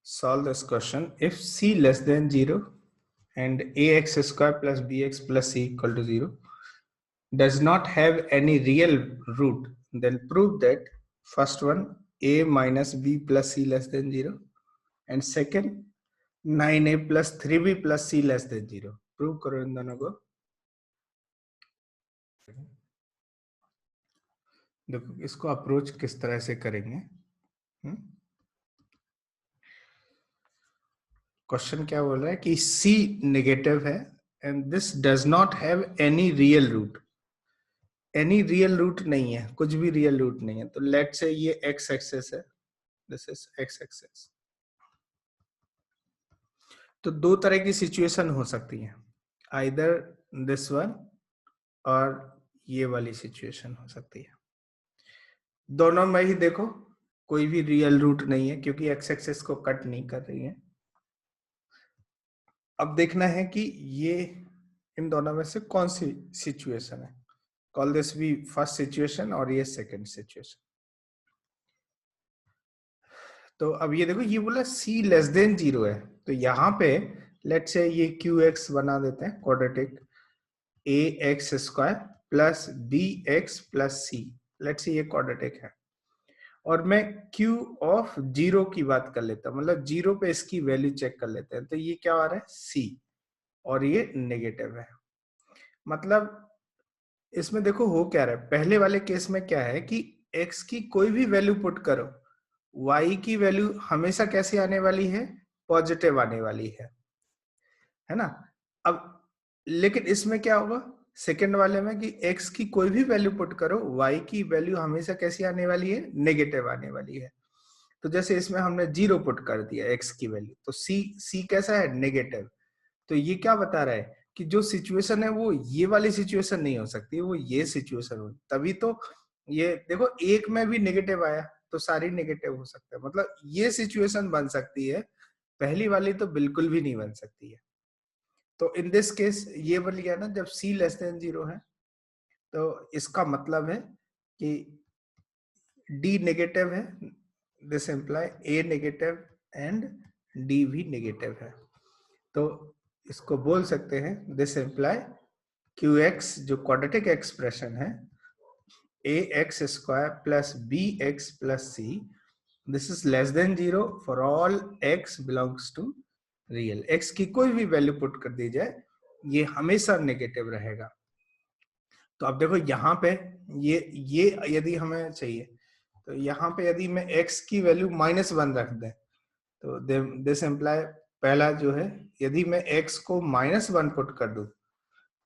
Solve this question. If c less than 0 and ax square plus bx plus c equal to 0 does not have any real root, then prove that first one a minus b plus c less than 0 and second 9a plus 3b plus c less than 0. Prove करो इन दोनों को. देखो इसको approach किस तरह से करेंगे. Question क्या बोल रहा है कि c नेगेटिव है and this does not have any real root. Any real root नहीं है, कुछ भी रियल रूट नहीं है. तो लेट से ये x एक्सेस है, दिस इज x एक्सेस. तो दो तरह की सिचुएशन हो सकती है, आइदर दिस वन और ये वाली सिचुएशन हो सकती है. दोनों में ही देखो कोई भी रियल रूट नहीं है क्योंकि x एक्सेस को कट नहीं कर रही है. अब देखना है कि ये इन दोनों में से कौन सी सिचुएशन है. कॉल दिस भी फर्स्ट सिचुएशन और ये सेकंड सिचुएशन. तो अब ये देखो ये बोला c लेस देन 0 है, तो यहाँ पे लेट से ये qx बना देते हैं quadratic ax square plus bx plus c. Let say ये क्वाड्रेटिक है और मैं q ऑफ 0 की बात कर लेता हूं, मतलब 0 पे इसकी वैल्यू चेक कर लेते हैं. तो ये क्या आ रहा है c और ये नेगेटिव है. मतलब इसमें देखो हो क्या रहा है, पहले वाले केस में क्या है कि x की कोई भी वैल्यू पुट करो, y की वैल्यू हमेशा कैसे आने वाली है, पॉजिटिव आने वाली है ना. अब लेकिन इसमें क्या होगा सेकंड वाले में कि x की कोई भी वैल्यू पुट करो, y की वैल्यू हमेशा कैसी आने वाली है, नेगेटिव आने वाली है. तो जैसे इसमें हमने 0 पुट कर दिया x की वैल्यू, तो c कैसा है, नेगेटिव. तो ये क्या बता रहा है कि जो सिचुएशन है वो ये वाली सिचुएशन नहीं हो सकती, वो ये सिचुएशन हो. तभी तो ये देखो एक में भी नेगेटिव आया तो सारी नेगेटिव हो सकता है, मतलब ये सिचुएशन बन सकती है, पहली वाली तो बिल्कुल भी नहीं बन सकती है. तो इन दिस केस ये बोल गया ना, जब c लेस देन 0 है तो इसका मतलब है कि d नेगेटिव है, this imply a negative and d भी नेगेटिव है. तो इसको बोल सकते हैं दिस इंप्लाई qx जो क्वाड्रेटिक एक्सप्रेशन है ax square plus bx plus c, this is less than 0 for all x belongs to real. x की कोई भी वैल्यू पुट कर दी जाए ये हमेशा नेगेटिव रहेगा. तो अब देखो यहाँ पे ये यदि हमें चाहिए तो यहाँ पे यदि मैं x की वैल्यू -1 रख दें तो दिस इंप्लाई पहला जो है यदि मैं x को -1 पुट कर दूं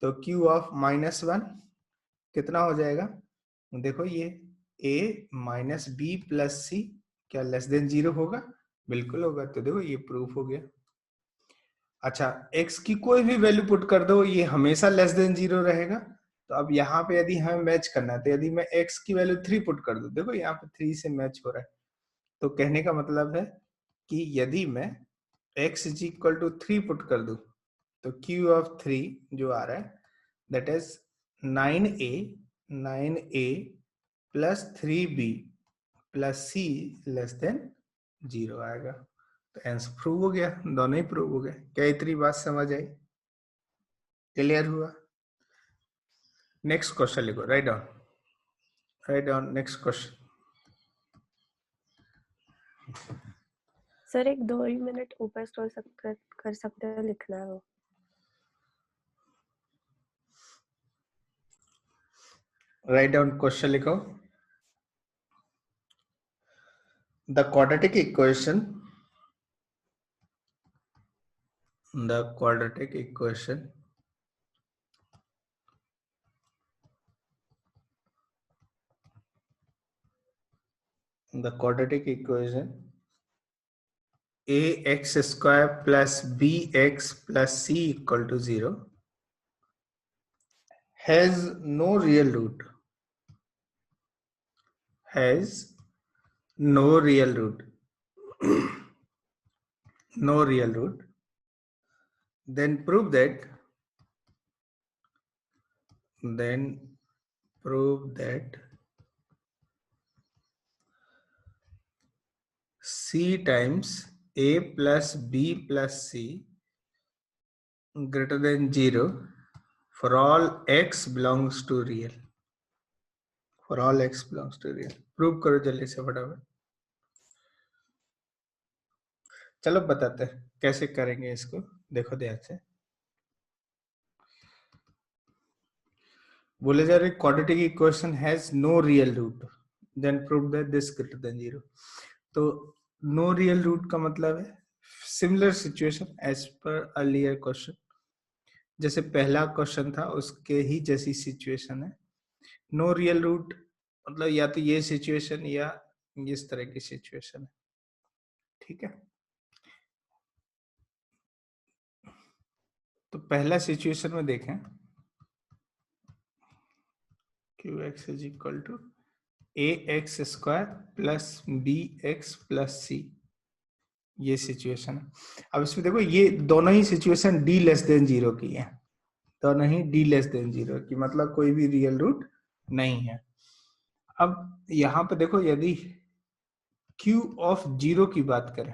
तो q ऑफ -1 कितना हो जाएगा. देखो ये a माइनस बी प्लस सी क्या लेस देन 0 होगा, बिल्कुल होगा. तो देखो ये प्रूफ हो गया. अच्छा x की कोई भी वैल्यू पुट कर दो ये हमेशा लेस देन 0 रहेगा. तो अब यहाँ पे यदि हमें मैच करना है तो यदि मैं x की वैल्यू 3 पुट कर दूं, देखो यहाँ पे 3 से मैच हो रहा है. तो कहने का मतलब है कि यदि मैं x is equal to 3 put कर दूं तो q ऑफ 3 जो आ रहा है that is 9a plus 3b plus c less than 0 आएगा. तो आंसर प्रूव हो गया, दोनों ही प्रूव हो गए. क्या इतनी बात समझ आई, क्लियर हुआ. नेक्स्ट क्वेश्चन लिखो, write down next question. Sir एक 2 ही मिनट ऊपर स्क्रॉल कर सकते हैं, लिखना है वो. राइट डाउन क्वेश्चन लिखो. The quadratic equation the quadratic equation ax square plus bx plus c equal to 0 has no real root, no real root, then prove that c times a plus b plus c greater than 0 for all x belongs to real. For all x belongs to real. Prove करो जल्दी से फटाफट. चलो बताते हैं कैसे करेंगे इसको. देखो ध्यान से. बोले जा रहे quadratic equation has no real root, then prove that this greater than 0. तो no real root का मतलब है similar situation as per earlier question. जैसे पहला क्वेश्चन था उसके ही जैसी सिचुएशन है. नो रियल रूट मतलब या तो ये सिचुएशन या इस तरह की सिचुएशन है. ठीक है. तो पहला सिचुएशन में देखें qx is equal to ax square plus bx plus c. ये सिचुएशन है. अब इसमें देखो ये दोनों ही सिचुएशन d लेस देन 0 की है. दोनों ही d लेस देन 0 की मतलब कोई भी रियल रूट नहीं है. अब यहां पे देखो यदि q ऑफ 0 की बात करें,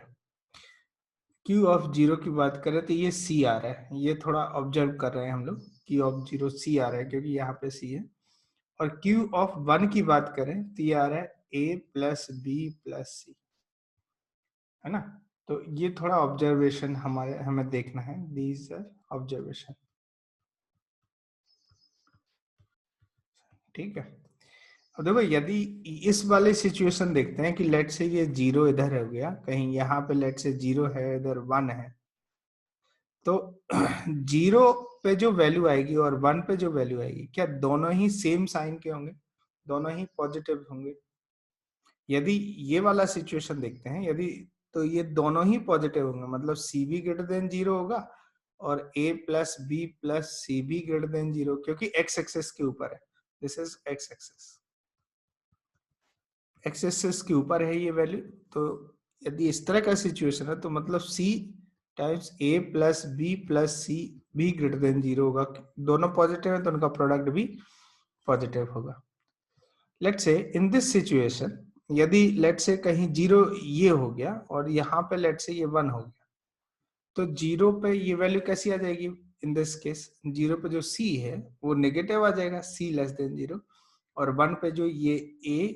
q ऑफ 0 की बात करें तो ये c आ रहा है. ये थोड़ा ऑब्जर्व कर रहे हैं हम लोग. q ऑफ 0 c आ रहा है क्योंकि यहाँ पे c है. और q ऑफ 1 की बात करें तो ये आ रहा है a plus b plus c, है ना. तो ये थोड़ा ऑब्जर्वेशन हमें देखना है. These are observation. ठीक है. अब देखो यदि इस वाले सिचुएशन देखते हैं कि लेट से ये 0 इधर हो गया, कहीं यहाँ पे लेट से 0 है, इधर 1 है, तो 0 पे जो वैल्यू आएगी और 1 पे जो वैल्यू आएगी क्या दोनों ही सेम साइन के होंगे? दोनों ही पॉजिटिव होंगे. यदि ये वाला सिचुएशन देखते हैं यदि, तो ये दोनों ही पॉजिटिव होंगे मतलब सी भी ग्रेटर देन 0 होगा और a plus B plus C भी ग्रेटर देन 0 क्योंकि x एक्सेस के ऊपर है. This is x axis. x axis के ऊपर है ये वैल्यू. तो यदि इस तरह का सिचुएशन है तो मतलब c times a plus B plus C भी ग्रेटर देन 0 होगा. दोनों पॉजिटिव है तो उनका प्रोडक्ट भी पॉजिटिव होगा. Let's say in this situation यदि लेट्स से कहीं 0 ये हो गया और यहाँ पे लेट्स से ये 1 हो गया, तो 0 पे ये वैल्यू कैसी आ जाएगी? इन दिस केस 0 पे जो c है वो नेगेटिव आ जाएगा, c लेस देन 0. और 1 पे जो ये a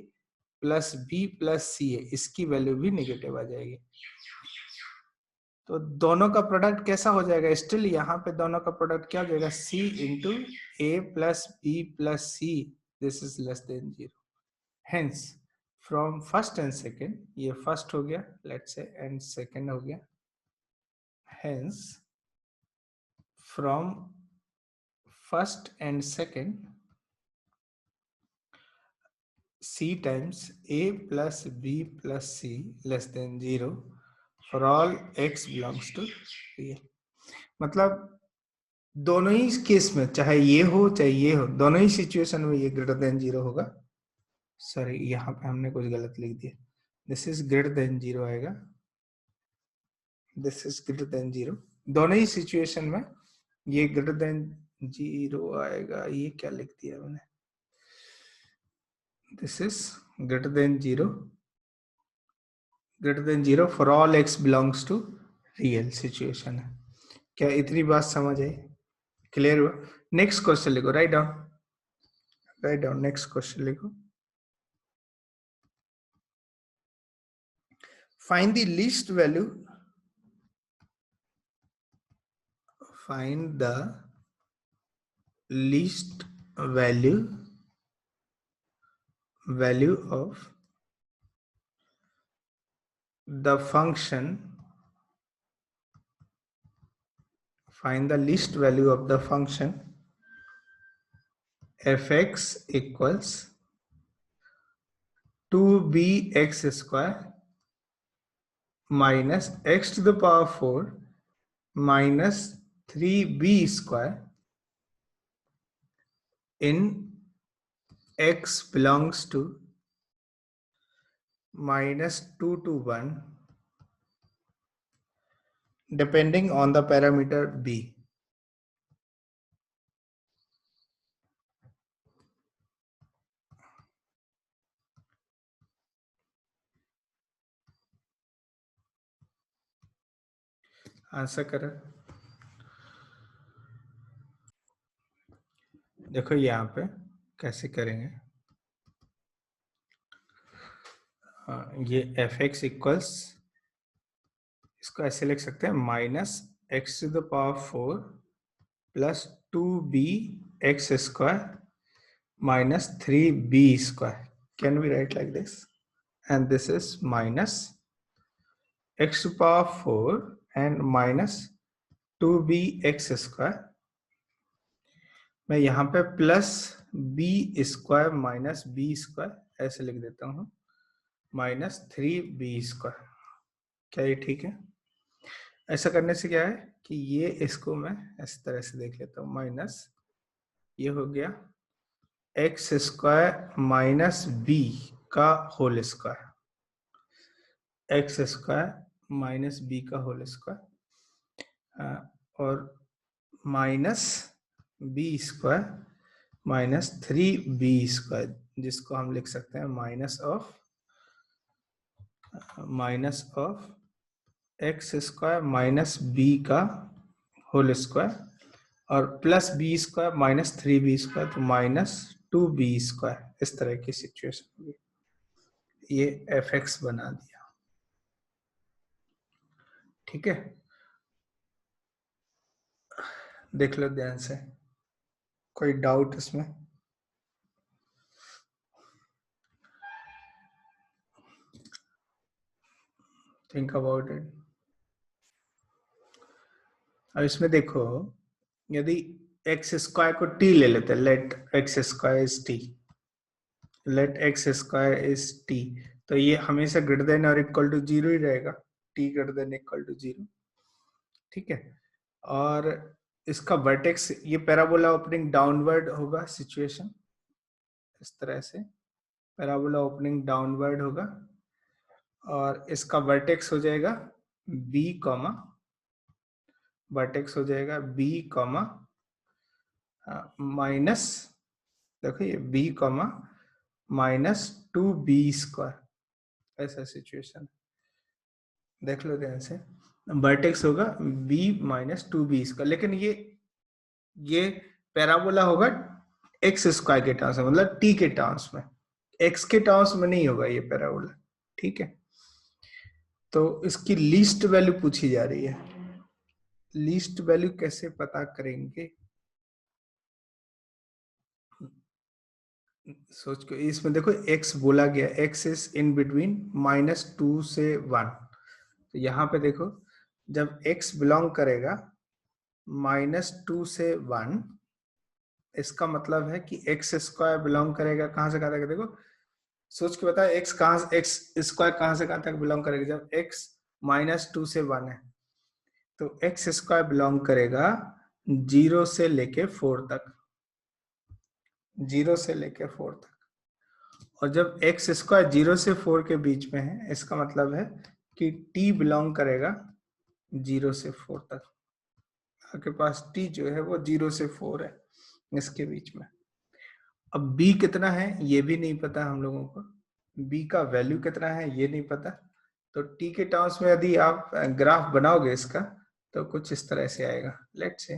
प्लस बी प्लस सी है इसकी वैल्यू भी नेगेटिव आ जाएगी. तो दोनों का प्रोडक्ट कैसा हो जाएगा? स्टिल यहाँ पे दोनों का प्रोडक्ट क्या हो जाएगा? c into A plus B plus C. This is less than 0. Hence from first and second, ये फर्स्ट हो गया लेट्स से एंड सेकेंड हो गया. Hence from first and second c times a plus b plus c less than 0 for all x belongs to real. मतलब दोनों ही case में चाहे ये हो चाहे ये हो, दोनों ही सिचुएशन में ये ग्रेटर देन 0 होगा. सॉरी यहाँ पे हमने कुछ गलत लिख दिया. दिस इज ग्रेटर देन 0 आएगा. This is greater than 0. दोनों ही सिचुएशन में ये ग्रेटर देन 0 आएगा. ये क्या लिख दिया मैंने? This is greater than 0, greater than 0 for all x belongs to real situation है. क्या इतनी बात समझ आई? क्लियर हुआ? नेक्स्ट क्वेश्चन लिखो. राइट डाउन नेक्स्ट क्वेश्चन लिखो. Find the least value, find the least value of the function, find the least value of the function fx equals 2bx square minus x to the power 4 minus 3b square in x belongs to minus 2 to 1 depending on the parameter b. Answer करें। देखो यहाँ पे कैसे करेंगे, ये F x equals, इसको ऐसे लिख सकते हैं minus X to the power 4 plus 2b X square minus 3b square. Can we write like this? And this is minus x to power 4 and minus 2b x square. मैं यहाँ पे plus b square minus b square ऐसे लिख देता हूँ, minus 3b square. क्या ये ठीक है? ऐसा करने से क्या है कि ये इसको मैं इस तरह से देख लेता हूँ, माइनस ये हो गया एक्स स्क्वायर माइनस बी का whole square, X square minus B का होल स्क्वायर और minus B square minus 3b square, जिसको हम लिख सकते हैं minus of X square minus B का होल स्क्वायर और plus B square minus 3b square, तो माइनस 2b स्क्वायर। इस तरह की सिचुएशन होगी। ये एफ एक्स बना दिया, ठीक है। देख लो ध्यान से, कोई डाउट इसमें? Think about it. अब इसमें देखो, यदि एक्स स्क्वायर को टी ले लेते हैं, let x square is t, let x square is t, तो ये हमेशा ग्रेटर देन और इक्वल टू 0 ही रहेगा, t greater than equal to 0, ठीक है। और इसका वर्टेक्स, ये पैराबोला ओपनिंग डाउनवर्ड होगा सिचुएशन, इस तरह से पैराबोला ओपनिंग डाउनवर्ड होगा और इसका वर्टेक्स हो जाएगा b कॉमा, वर्टेक्स हो जाएगा b कॉमा माइनस, देखो ये b comma minus 2b square, ऐसा सिचुएशन। देख लो ध्यान से, वर्टेक्स होगा b माइनस 2b स्क्वायर, लेकिन ये पैराबोला होगा एक्स स्क्वायर के टर्म्स में, मतलब t के टर्म्स में, x के टर्म्स में नहीं होगा ये पैराबोला, ठीक है। तो इसकी लीस्ट वैल्यू पूछी जा रही है। लीस्ट वैल्यू कैसे पता करेंगे? सोच को, इसमें देखो x बोला गया, x इज इन बिटवीन -2 से 1, तो यहाँ पे देखो जब x बिलोंग करेगा -2 से 1, इसका मतलब है कि एक्स स्क्वायर बिलोंग करेगा कहां से कहां तक? देखो सोच के बताओ, एक्स स्क्वायर कहां से कहां तक बिलोंग करेगा? जब x -2 से 1 है तो एक्स स्क्वायर बिलोंग करेगा 0 से लेके 4 तक, 0 से लेके 4 तक। और जब एक्स स्क्वायर 0 से 4 के बीच में है, इसका मतलब है कि t बिलोंग करेगा 0 से 4 तक। आपके पास t जो है वो 0 से 4 है, इसके बीच में। अब b कितना है ये भी नहीं पता हम लोगों को, b का वैल्यू कितना है ये नहीं पता, तो t के टर्म्स में यदि आप ग्राफ बनाओगे इसका तो कुछ इस तरह से आएगा। Let's say